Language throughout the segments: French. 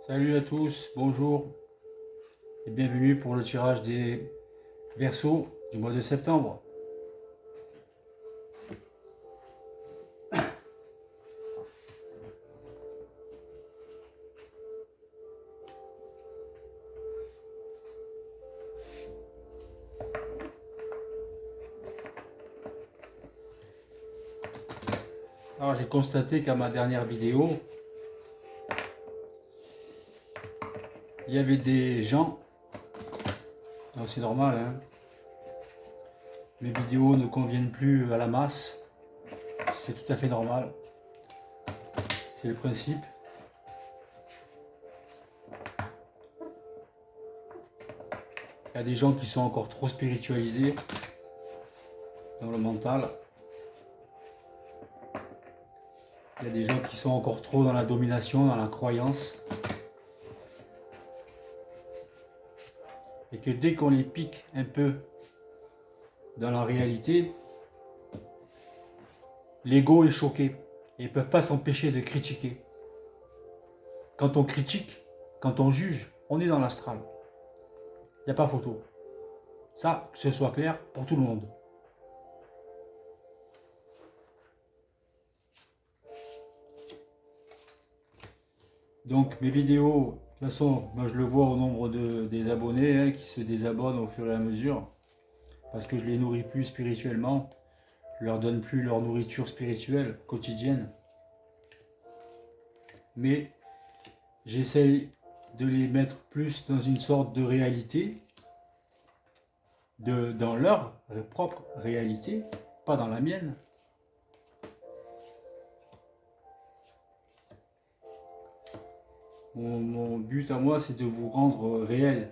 Salut à tous, bonjour et bienvenue pour le tirage des Verseaux du mois de septembre. Alors j'ai constaté qu'à ma dernière vidéo, il y avait des gens, c'est normal, hein, mes vidéos ne conviennent plus à la masse, c'est tout à fait normal, c'est le principe. Il y a des gens qui sont encore trop spiritualisés dans le mental. Il y a des gens qui sont encore trop dans la domination, dans la croyance. Et que dès qu'on les pique un peu dans la réalité, l'ego est choqué. Et ils ne peuvent pas s'empêcher de critiquer. Quand on critique, quand on juge, on est dans l'astral. Il n'y a pas photo. Ça, que ce soit clair pour tout le monde. Donc mes vidéos, de toute façon, moi je le vois au nombre des abonnés hein, qui se désabonnent au fur et à mesure. Parce que je les nourris plus spirituellement. Je leur donne plus leur nourriture spirituelle quotidienne. Mais j'essaye de les mettre plus dans une sorte de réalité, dans leur propre réalité, pas dans la mienne. Mon but à moi, c'est de vous rendre réel.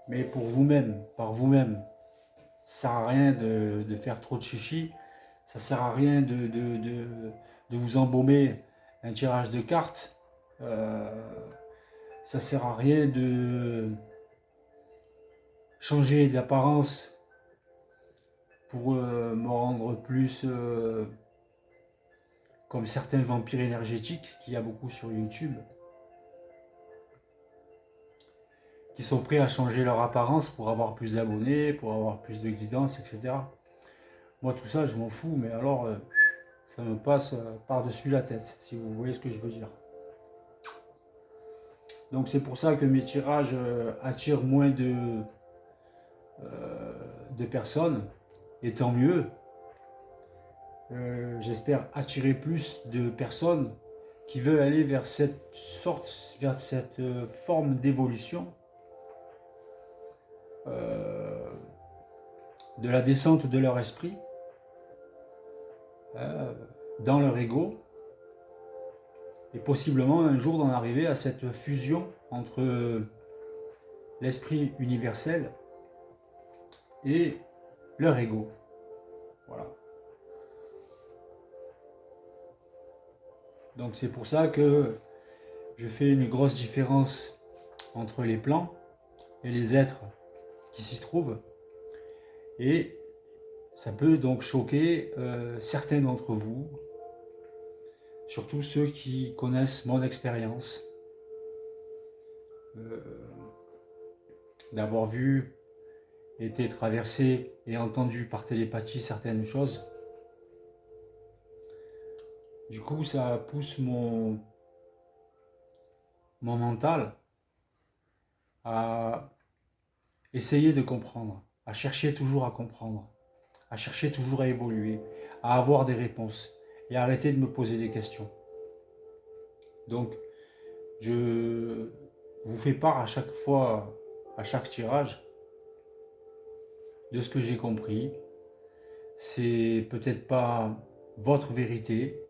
Mais pour vous-même, par vous-même. Ça sert à rien de faire trop de chichi. Ça sert à rien de vous embaumer un tirage de cartes. Ça sert à rien de changer d'apparence pour me rendre plus comme certains vampires énergétiques qu'il y a beaucoup sur YouTube, qui sont prêts à changer leur apparence pour avoir plus d'abonnés, pour avoir plus de guidance, etc. Moi tout ça je m'en fous, mais alors ça me passe par-dessus la tête, si vous voyez ce que je veux dire. Donc c'est pour ça que mes tirages attirent moins de personnes, et tant mieux. J'espère attirer plus de personnes qui veulent aller vers cette sorte, vers cette forme d'évolution, de la descente de leur esprit, dans leur ego, et possiblement un jour d'en arriver à cette fusion entre l'esprit universel et leur ego. Voilà. Donc c'est pour ça que je fais une grosse différence entre les plans et les êtres qui s'y trouvent. Et ça peut donc choquer certains d'entre vous, surtout ceux qui connaissent mon expérience, d'avoir vu, été traversé et entendu par télépathie certaines choses. Du coup, ça pousse mon mental à essayer de comprendre, à chercher toujours à comprendre, à chercher toujours à évoluer, à avoir des réponses et à arrêter de me poser des questions. Donc, je vous fais part à chaque fois, à chaque tirage, de ce que j'ai compris. C'est peut-être pas votre vérité.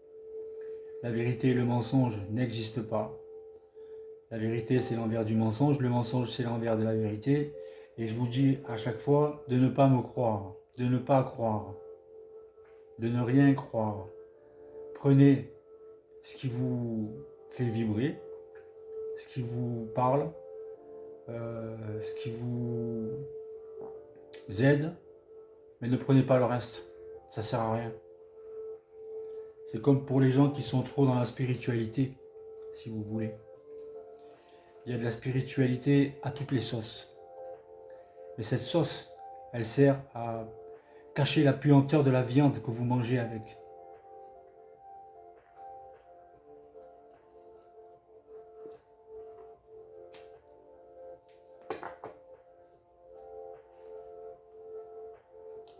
La vérité et le mensonge n'existent pas. La vérité, c'est l'envers du mensonge. Le mensonge, c'est l'envers de la vérité. Et je vous dis à chaque fois de ne pas me croire, de ne pas croire, de ne rien croire. Prenez ce qui vous fait vibrer, ce qui vous parle, ce qui vous aide, mais ne prenez pas le reste. Ça sert à rien. C'est comme pour les gens qui sont trop dans la spiritualité. si vous voulez. Il y a de la spiritualité à toutes les sauces. Mais cette sauce, elle sert à cacher la puanteur de la viande que vous mangez avec.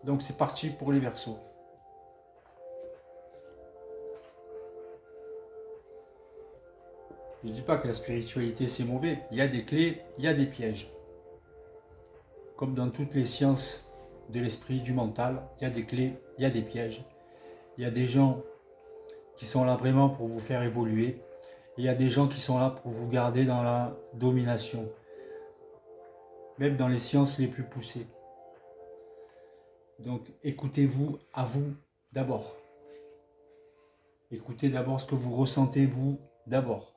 Donc c'est parti pour les Verseaux. Je ne dis pas que la spiritualité c'est mauvais. Il y a des clés, il y a des pièges. Comme dans toutes les sciences de l'esprit, du mental, il y a des clés, il y a des pièges. Il y a des gens qui sont là vraiment pour vous faire évoluer. Et il y a des gens qui sont là pour vous garder dans la domination. Même dans les sciences les plus poussées. Donc écoutez-vous à vous d'abord. Écoutez d'abord ce que vous ressentez vous d'abord.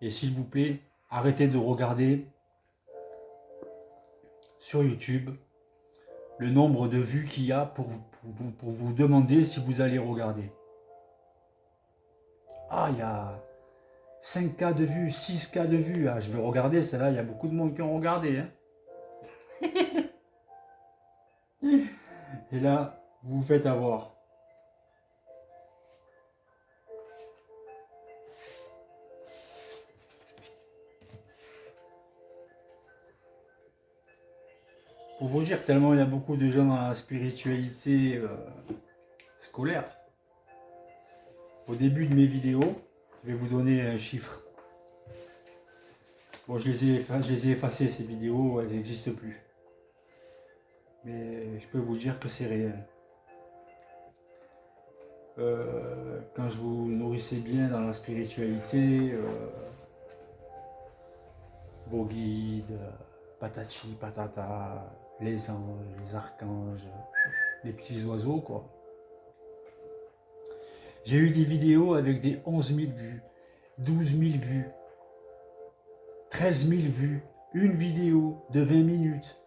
Et s'il vous plaît, arrêtez de regarder sur YouTube le nombre de vues qu'il y a pour vous demander si vous allez regarder. Ah, il y a 5K de vues, 6K de vues. Ah, je vais regarder, celle-là, il y a beaucoup de monde qui ont regardé. Hein. Et là, vous vous faites avoir. Pour vous dire, tellement il y a beaucoup de gens dans la spiritualité scolaire. Au début de mes vidéos, je vais vous donner un chiffre. Bon, je les ai effacées, ces vidéos, elles n'existent plus. Mais je peux vous dire que c'est réel. Quand je vous nourrissais bien dans la spiritualité, vos guides, patati, patata, les anges, les archanges, les petits oiseaux, quoi. J'ai eu des vidéos avec des 11 000 vues, 12 000 vues, 13 000 vues, une vidéo de 20 minutes.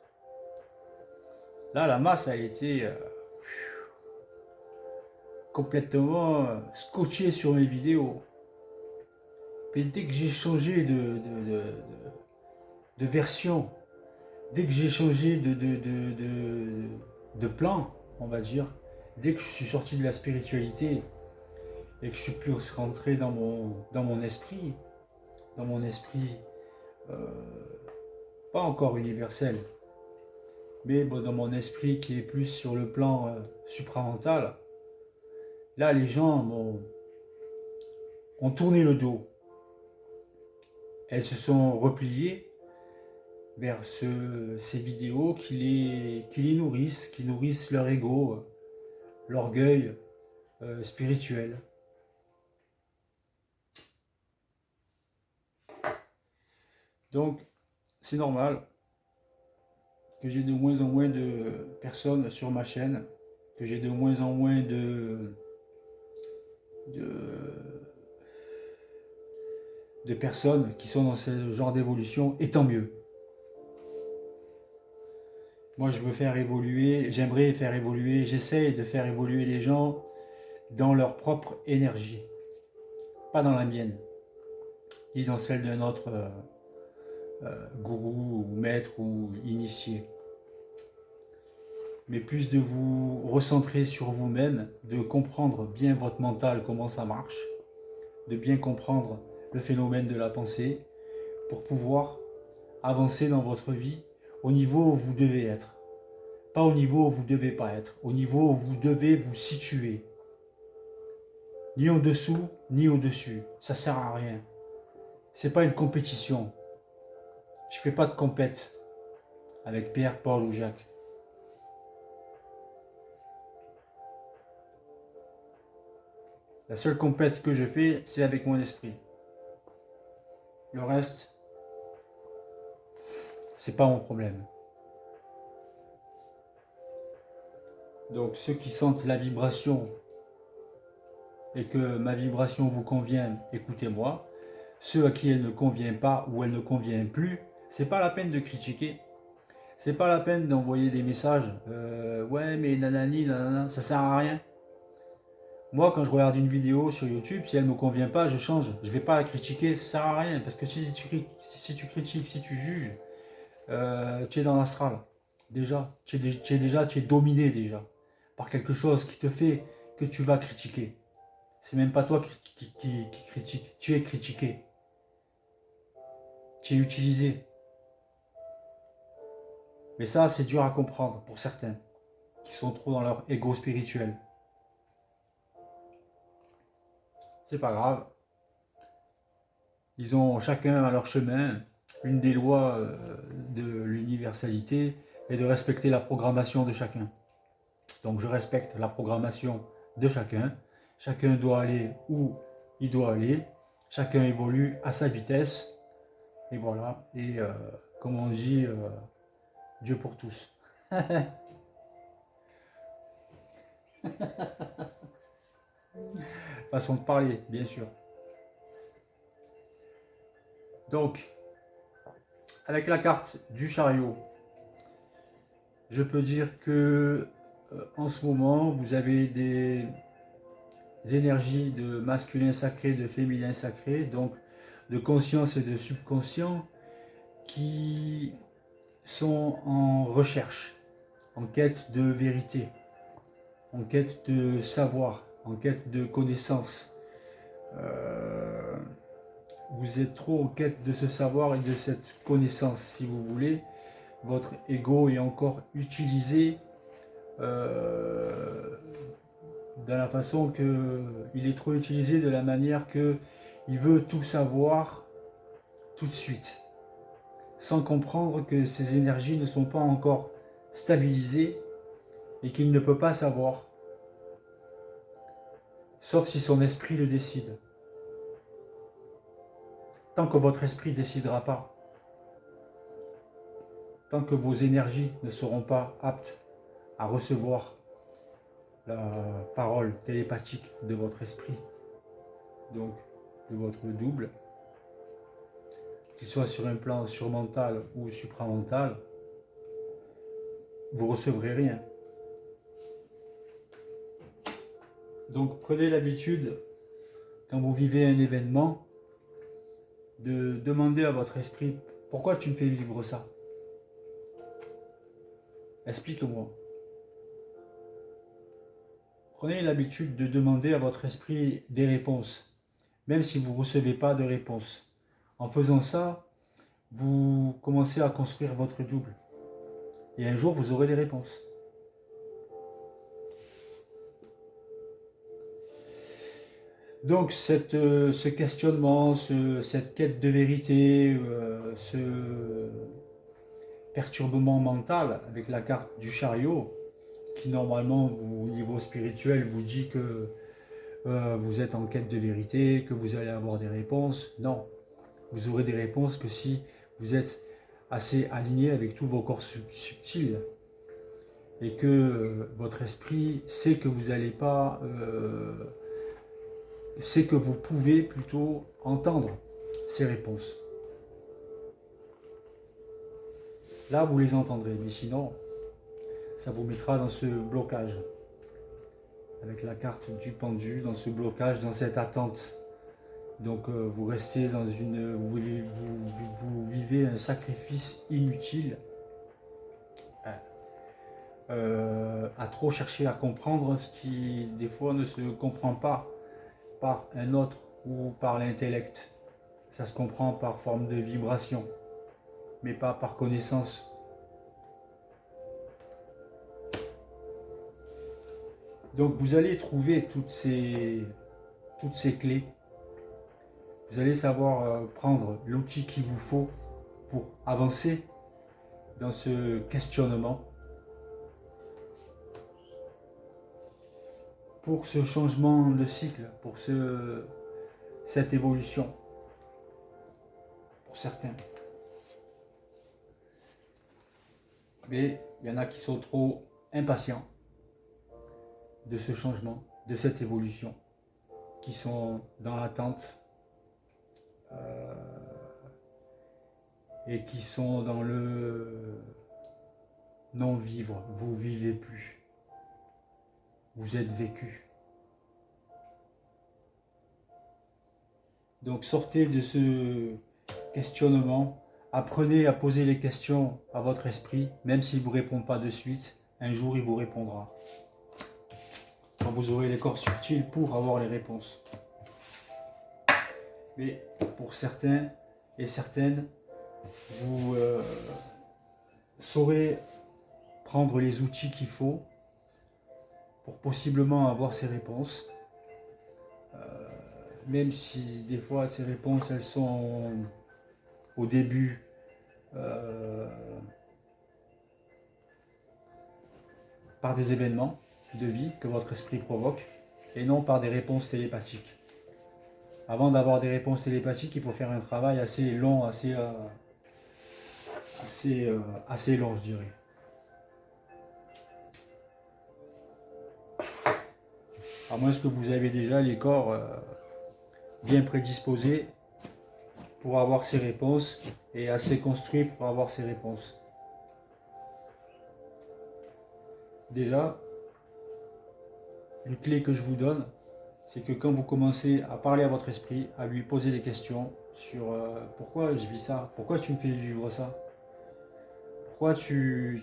Là, la masse, elle était complètement scotchée sur mes vidéos. Mais dès que j'ai changé de version, dès que j'ai changé de plan, on va dire, dès que je suis sorti de la spiritualité et que je suis plus rentré dans mon esprit, euh, pas encore universel, mais bon, dans mon esprit qui est plus sur le plan supramental, là les gens ont tourné le dos. Elles se sont repliées vers ces vidéos qui les nourrissent, qui nourrissent leur ego, l'orgueil spirituel. Donc, c'est normal que j'ai de moins en moins de personnes sur ma chaîne, que j'ai de moins en moins de personnes qui sont dans ce genre d'évolution, et tant mieux. Moi, je veux faire évoluer, j'aimerais faire évoluer, j'essaye de faire évoluer les gens dans leur propre énergie, pas dans la mienne, ni dans celle d'un autre gourou ou maître ou initié. Mais plus de vous recentrer sur vous-même, de comprendre bien votre mental, comment ça marche, de bien comprendre le phénomène de la pensée, pour pouvoir avancer dans votre vie au niveau où vous devez être. Pas au niveau où vous ne devez pas être, au niveau où vous devez vous situer. Ni en dessous, ni au-dessus. Ça sert à rien. C'est pas une compétition. Je fais pas de compète avec Pierre, Paul ou Jacques. La seule compète que je fais, c'est avec mon esprit. Le reste, c'est pas mon problème. Donc ceux qui sentent la vibration et que ma vibration vous convient, écoutez-moi. Ceux à qui elle ne convient pas ou elle ne convient plus, c'est pas la peine de critiquer. C'est pas la peine d'envoyer des messages. Ouais, mais nanani, nanana, ça sert à rien. Moi, quand je regarde une vidéo sur YouTube, si elle ne me convient pas, je change. Je vais pas la critiquer, ça sert à rien. Parce que si tu critiques, si tu juges, tu es dans l'astral. Déjà, tu es dominé déjà par quelque chose qui te fait que tu vas critiquer. C'est même pas toi qui critique, tu es critiqué. Tu es utilisé. Mais ça, c'est dur à comprendre pour certains qui sont trop dans leur ego spirituel. C'est pas grave. Ils ont chacun à leur chemin. Une des lois de l'universalité est de respecter la programmation de chacun. Donc je respecte la programmation de chacun. Chacun doit aller où il doit aller. Chacun évolue à sa vitesse. Et voilà. Et comme on dit, Dieu pour tous. Façon de parler, bien sûr. Donc, avec la carte du chariot, je peux dire que en ce moment, vous avez des énergies de masculin sacré, de féminin sacré, donc de conscience et de subconscient qui sont en recherche, en quête de vérité, en quête de savoir, en quête de connaissance. Vous êtes trop en quête de ce savoir et de cette connaissance, si vous voulez. Votre ego est encore utilisé de la façon que il est trop utilisé de la manière que il veut tout savoir tout de suite, sans comprendre que ces énergies ne sont pas encore stabilisées et qu'il ne peut pas savoir, sauf si son esprit le décide. Tant que votre esprit ne décidera pas, tant que vos énergies ne seront pas aptes à recevoir la parole télépathique de votre esprit, donc de votre double, qu'il soit sur un plan surmental ou supramental, vous recevrez rien. Donc prenez l'habitude, quand vous vivez un événement, de demander à votre esprit, pourquoi tu me fais vivre ça? Explique-moi. Prenez l'habitude de demander à votre esprit des réponses, même si vous ne recevez pas de réponse. En faisant ça, vous commencez à construire votre double. Et un jour, vous aurez des réponses. Donc ce questionnement, cette quête de vérité, ce perturbement mental avec la carte du chariot, qui normalement au niveau spirituel vous dit que vous êtes en quête de vérité, que vous allez avoir des réponses. Non, vous aurez des réponses que si vous êtes assez aligné avec tous vos corps subtils et que votre esprit sait que vous n'allez pas, sait que vous pouvez plutôt entendre ces réponses. Là, vous les entendrez, mais sinon, ça vous mettra dans ce blocage, avec la carte du pendu, dans ce blocage, dans cette attente. Donc vous restez dans une... Vous vivez un sacrifice inutile à trop chercher à comprendre ce qui, des fois, ne se comprend pas par un autre ou par l'intellect. Ça se comprend par forme de vibration, mais pas par connaissance. Donc vous allez trouver toutes ces clés. Vous allez savoir prendre l'outil qu'il vous faut pour avancer dans ce questionnement, pour ce changement de cycle, pour cette évolution, pour certains. Mais il y en a qui sont trop impatients de ce changement, de cette évolution. qui sont dans l'attente et qui sont dans le non-vivre. Vous vivez plus. Vous êtes vécu. Donc sortez de ce questionnement. Apprenez à poser les questions à votre esprit, même s'il ne vous répond pas de suite. Un jour, il vous répondra. Quand vous aurez les corps subtils pour avoir les réponses. Mais pour certains et certaines, vous saurez prendre les outils qu'il faut pour possiblement avoir ces réponses. Même si des fois ces réponses, elles sont au début par des événements de vie que votre esprit provoque et non par des réponses télépathiques. Avant d'avoir des réponses télépathiques, il faut faire un travail assez long, assez long, je dirais. À moins que vous avez déjà les corps bien prédisposés pour avoir ces réponses et assez construits pour avoir ces réponses. Déjà, une clé que je vous donne, c'est que quand vous commencez à parler à votre esprit, à lui poser des questions sur pourquoi je vis ça, pourquoi tu me fais vivre ça, pourquoi tu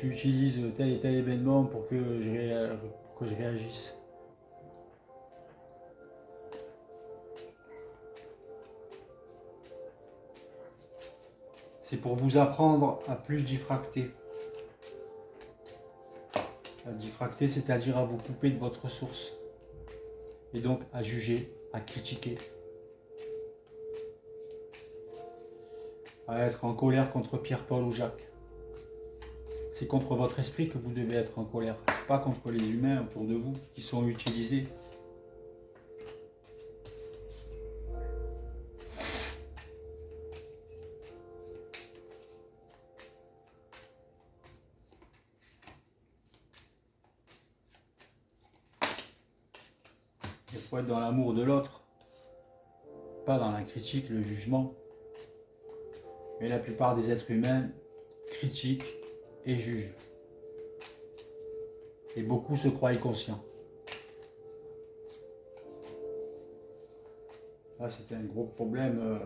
utilises tel et tel événement pour que je réagisse. C'est pour vous apprendre à plus diffracter. À diffracter, c'est-à-dire à vous couper de votre source. Et donc à juger, à critiquer. À être en colère contre Pierre, Paul ou Jacques. C'est contre votre esprit que vous devez être en colère, pas contre les humains autour de vous qui sont utilisés. Il faut être dans l'amour de l'autre, pas dans la critique, le jugement. Mais la plupart des êtres humains critiquent et jugent. Et beaucoup se croient conscients. Là, c'est un gros problème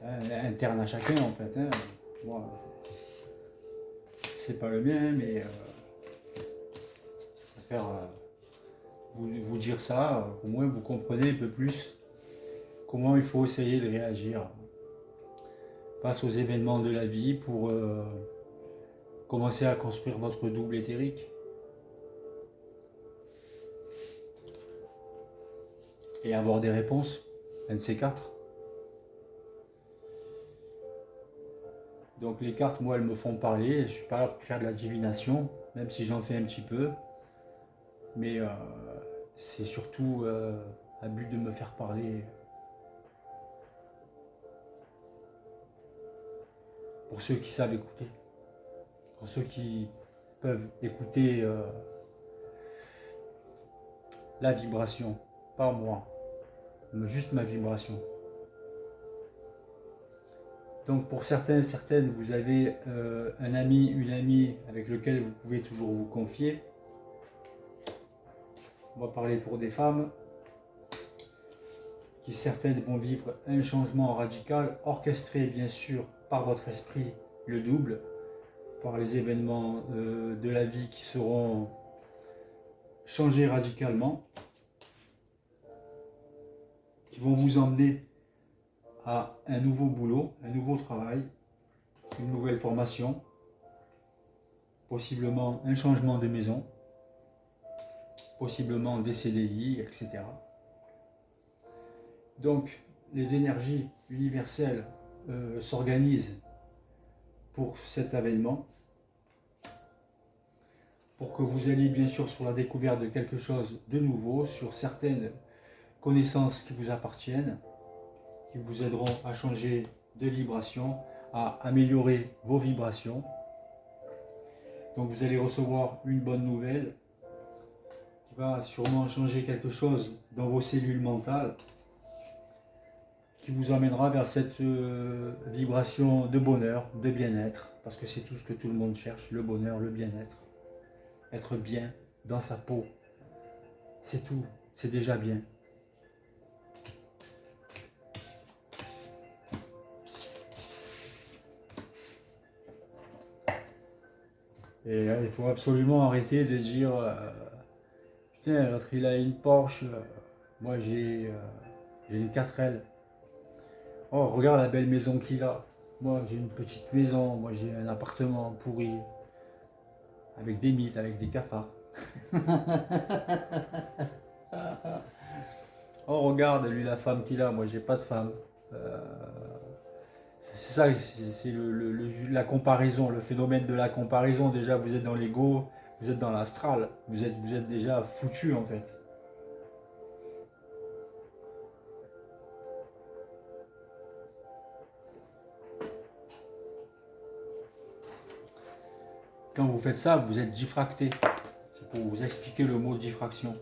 interne à chacun, en fait. Moi, c'est pas le mien, mais je préfère vous dire ça. Au moins, vous comprenez un peu plus comment il faut essayer de réagir face aux événements de la vie pour commencer à construire votre double éthérique. Et avoir des réponses, un de ces quatre. Donc les cartes, moi, elles me font parler. Je ne suis pas là pour faire de la divination, même si j'en fais un petit peu. Mais c'est surtout un but de me faire parler. Pour ceux qui savent écouter. Pour ceux qui peuvent écouter la vibration. Pas moi, mais juste ma vibration. Donc pour certains et certaines, vous avez un ami, une amie avec lequel vous pouvez toujours vous confier. On va parler pour des femmes qui certaines vont vivre un changement radical, orchestré bien sûr par votre esprit, le double, par les événements de la vie qui seront changés radicalement, qui vont vous emmener à un nouveau boulot, un nouveau travail, une nouvelle formation, possiblement un changement de maison, possiblement des CDI, etc. Donc, les énergies universelles s'organisent pour cet événement, pour que vous alliez bien sûr sur la découverte de quelque chose de nouveau, sur certaines connaissances qui vous appartiennent, qui vous aideront à changer de vibration, à améliorer vos vibrations, Donc vous allez recevoir une bonne nouvelle qui va sûrement changer quelque chose dans vos cellules mentales, qui vous amènera vers cette vibration de bonheur, de bien-être, parce que c'est tout ce que tout le monde cherche, le bonheur, le bien-être. Être bien dans sa peau, c'est tout, c'est déjà bien. Et il faut absolument arrêter de dire putain, l'autre il a une Porsche, moi j'ai une 4L. Oh, regarde la belle maison qu'il a. Moi j'ai une petite maison, moi j'ai un appartement pourri, avec des mythes, avec des cafards. Oh, regarde lui la femme qu'il a, moi j'ai pas de femme. Euh, c'est ça, c'est la comparaison, le phénomène de la comparaison. Déjà, vous êtes dans l'ego, vous êtes dans l'astral, vous êtes déjà foutu en fait. Quand vous faites ça, vous êtes diffracté. C'est pour vous expliquer le mot diffraction.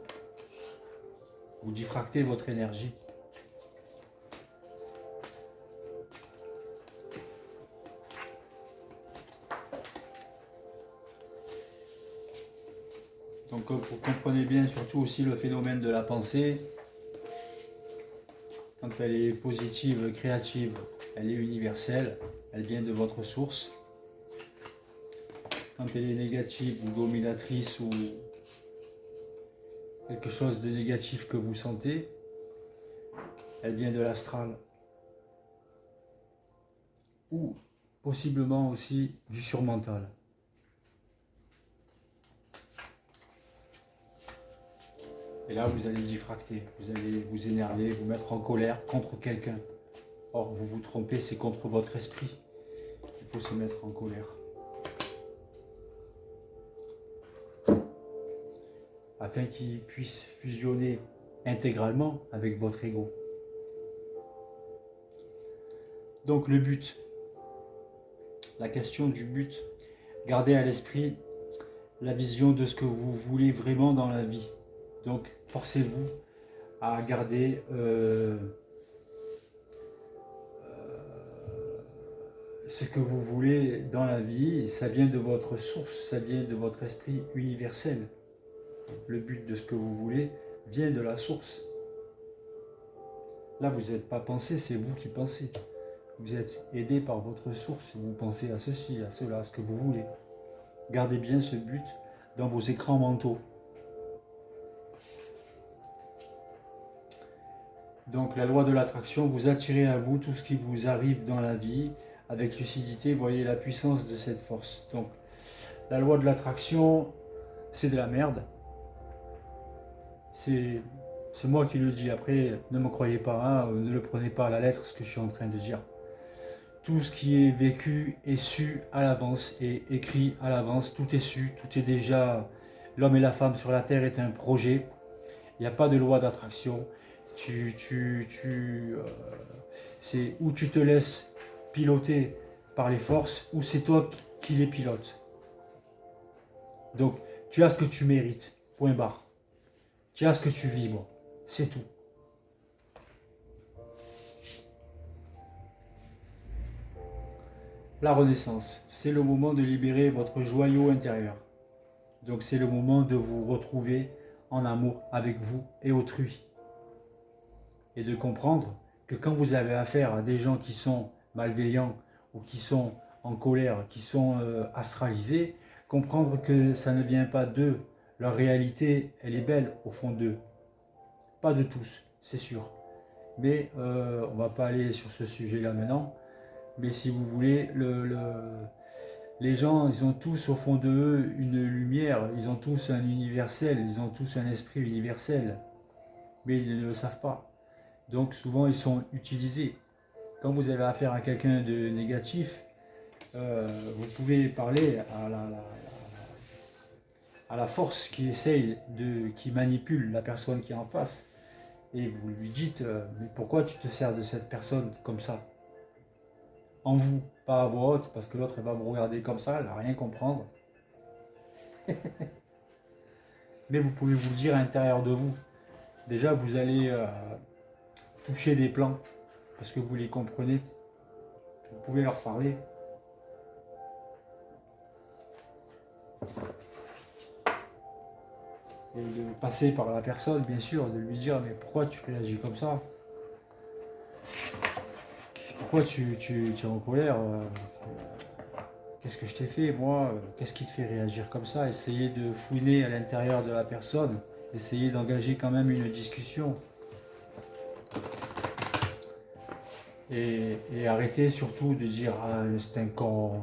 Vous diffractez votre énergie. Donc vous comprenez bien surtout aussi le phénomène de la pensée. Quand elle est positive, créative, elle est universelle, elle vient de votre source. Quand elle est négative ou dominatrice ou quelque chose de négatif que vous sentez, elle vient de l'astral. Ou possiblement aussi du surmental. Et là, vous allez diffracter, vous allez vous énerver, vous mettre en colère contre quelqu'un. Or, vous vous trompez, c'est contre votre esprit qu'il faut se mettre en colère. Afin qu'il puisse fusionner intégralement avec votre ego. Donc le but, la question du but, gardez à l'esprit la vision de ce que vous voulez vraiment dans la vie. Donc forcez-vous à garder ce que vous voulez dans la vie. Ça vient de votre source, ça vient de votre esprit universel. Le but de ce que vous voulez vient de la source. Là, vous n'êtes pas pensé, c'est vous qui pensez. Vous êtes aidé par votre source. Vous pensez à ceci, à cela, à ce que vous voulez. Gardez bien ce but dans vos écrans mentaux. Donc la loi de l'attraction, vous attirez à vous tout ce qui vous arrive dans la vie. Avec lucidité, voyez la puissance de cette force. Donc la loi de l'attraction, c'est de la merde. C'est moi qui le dis. Après, ne me croyez pas, hein, ne le prenez pas à la lettre ce que je suis en train de dire. Tout ce qui est vécu est su à l'avance et écrit à l'avance. Tout est su, tout est déjà... L'homme et la femme sur la terre est un projet. Il n'y a pas de loi d'attraction. C'est où tu te laisses piloter par les forces ou c'est toi qui les pilotes. Donc, tu as ce que tu mérites. Point barre. Tu as ce que tu vibres. C'est tout. La renaissance, c'est le moment de libérer votre joyau intérieur. Donc c'est le moment de vous retrouver en amour avec vous et autrui. Et de comprendre que quand vous avez affaire à des gens qui sont malveillants ou qui sont en colère, qui sont astralisés, comprendre que ça ne vient pas d'eux. Leur réalité, elle est belle au fond d'eux. Pas de tous, c'est sûr. Mais on ne va pas aller sur ce sujet-là maintenant. Mais si vous voulez, les gens, ils ont tous au fond d'eux une lumière, ils ont tous un universel, ils ont tous un esprit universel. Mais ils ne le savent pas. Donc souvent, ils sont utilisés. Quand vous avez affaire à quelqu'un de négatif, vous pouvez parler à la force qui essaye, qui manipule la personne qui est en face. Et vous lui dites, mais pourquoi tu te sers de cette personne comme ça? En vous, pas à voix haute, parce que l'autre elle va vous regarder comme ça, elle va rien comprendre. Mais vous pouvez vous le dire à l'intérieur de vous. Déjà, vous allez toucher des plans parce que vous les comprenez. Vous pouvez leur parler. Et de passer par la personne, bien sûr, de lui dire mais pourquoi tu réagis comme ça? Pourquoi tu es en colère? Qu'est-ce que je t'ai fait, moi? Qu'est-ce qui te fait réagir comme ça? Essayez de fouiner à l'intérieur de la personne. Essayez d'engager quand même une discussion. Et arrêtez surtout de dire ah, c'est un con,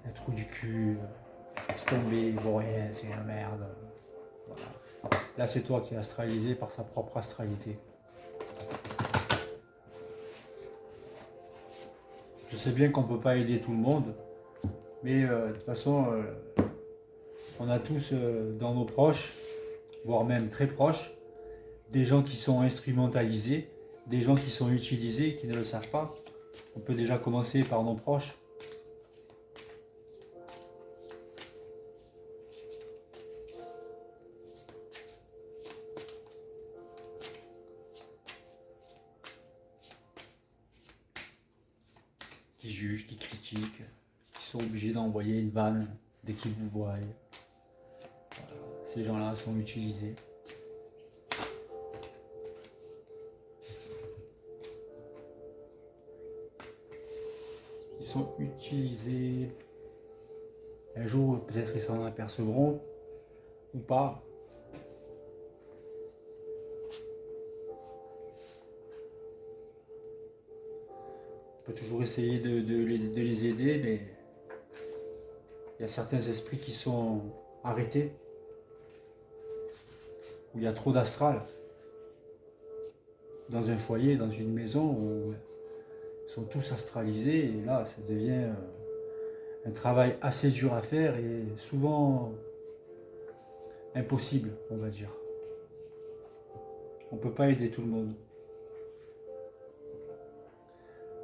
un trou du cul, laisse tomber, il vaut rien, c'est la merde. Voilà. Là, c'est toi qui es astralisé par sa propre astralité. Je sais bien qu'on ne peut pas aider tout le monde, mais de toute façon, on a tous dans nos proches, voire même très proches, des gens qui sont instrumentalisés, des gens qui sont utilisés, qui ne le savent pas. On peut déjà commencer par nos proches. Qui jugent, qui critiquent, qui sont obligés d'envoyer une vanne dès qu'ils vous voient. Voilà. Ces gens-là sont utilisés. Ils sont utilisés. Un jour, peut-être ils s'en apercevront ou pas. On peut toujours essayer de les aider, mais il y a certains esprits qui sont arrêtés, où il y a trop d'astral. Dans un foyer, dans une maison, où ils sont tous astralisés, et là, ça devient un travail assez dur à faire et souvent impossible, on va dire. On ne peut pas aider tout le monde.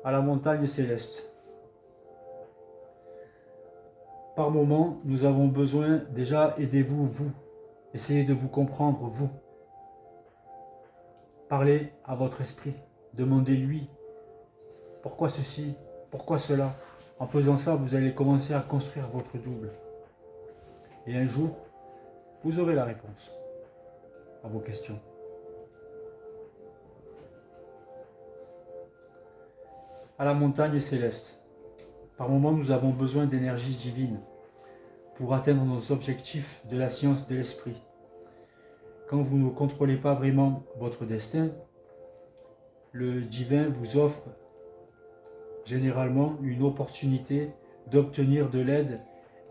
À la montagne céleste. Par moment, nous avons besoin, déjà, aidez-vous, vous. Essayez de vous comprendre, vous. Parlez à votre esprit. Demandez-lui pourquoi ceci, pourquoi cela. En faisant ça, vous allez commencer à construire votre double. Et un jour, vous aurez la réponse à vos questions. À la montagne céleste. Par moments, nous avons besoin d'énergie divine pour atteindre nos objectifs de la science de l'esprit. Quand vous ne contrôlez pas vraiment votre destin, le divin vous offre généralement une opportunité d'obtenir de l'aide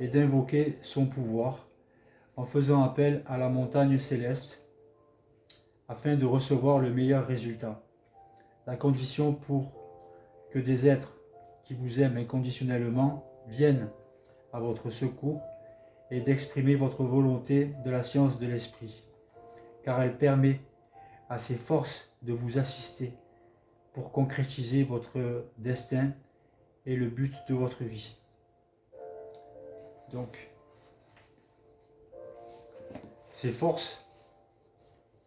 et d'invoquer son pouvoir en faisant appel à la montagne céleste afin de recevoir le meilleur résultat. La condition pour que des êtres qui vous aiment inconditionnellement viennent à votre secours est d'exprimer votre volonté de la science de l'esprit, car elle permet à ces forces de vous assister pour concrétiser votre destin et le but de votre vie. Donc, ces forces,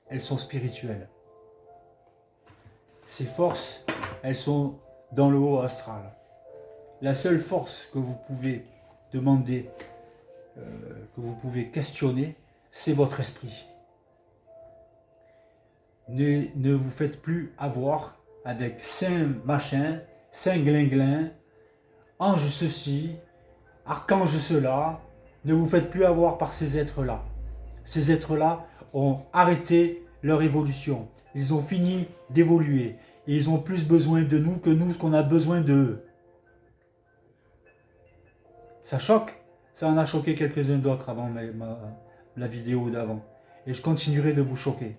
elles sont spirituelles. Ces forces, elles sont dans le haut astral. La seule force que vous pouvez demander, que vous pouvez questionner, c'est votre esprit. Ne vous faites plus avoir avec saint machin, saint glinglin, ange ceci, archange cela. Ne vous faites plus avoir par ces êtres-là. Ces êtres-là ont arrêté leur évolution. Ils ont fini d'évoluer. Et ils ont plus besoin de nous que nous, ce qu'on a besoin d'eux. Ça choque. Ça en a choqué quelques-uns d'autres avant la vidéo d'avant. Et je continuerai de vous choquer.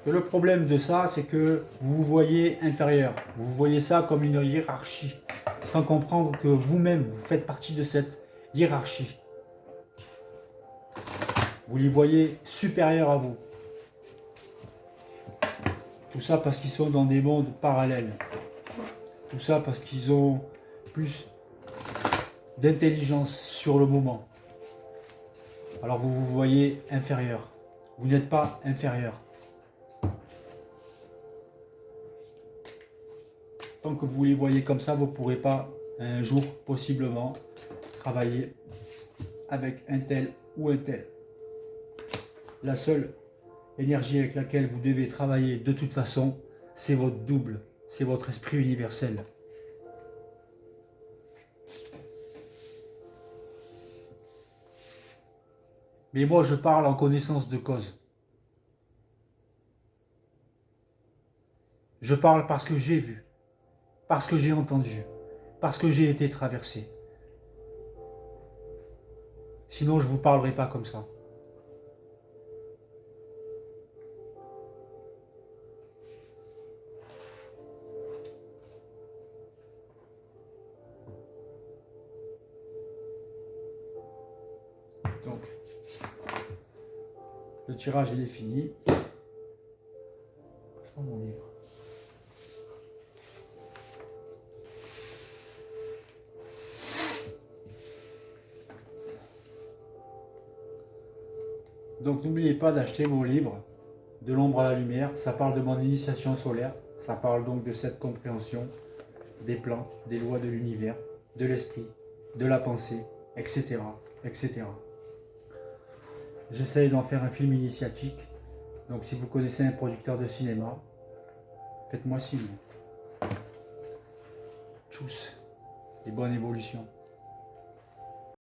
que le problème de ça, c'est que vous vous voyez inférieur. Vous voyez ça comme une hiérarchie, sans comprendre que vous-même, vous faites partie de cette hiérarchie. Vous les voyez supérieurs à vous. Tout ça parce qu'ils sont dans des mondes parallèles. Tout ça parce qu'ils ont plus d'intelligence sur le moment. Alors vous vous voyez inférieur. Vous n'êtes pas inférieur. Tant que vous les voyez comme ça, vous ne pourrez pas un jour possiblement travailler avec un tel ou un tel. La seule énergie avec laquelle vous devez travailler de toute façon, c'est votre double, c'est votre esprit universel. Mais moi, je parle en connaissance de cause. Je parle parce que j'ai vu, parce que j'ai entendu, parce que j'ai été traversé. Sinon, je ne vous parlerai pas comme ça. Donc, le tirage, il est fini. Passe-moi mon livre. Donc n'oubliez pas d'acheter mon livre, De l'ombre à la lumière. Ça parle de mon initiation solaire. Ça parle donc de cette compréhension des plans, des lois de l'univers, de l'esprit, de la pensée, etc. etc. J'essaye d'en faire un film initiatique. Donc si vous connaissez un producteur de cinéma, faites-moi signe. Tchuss et bonne évolution.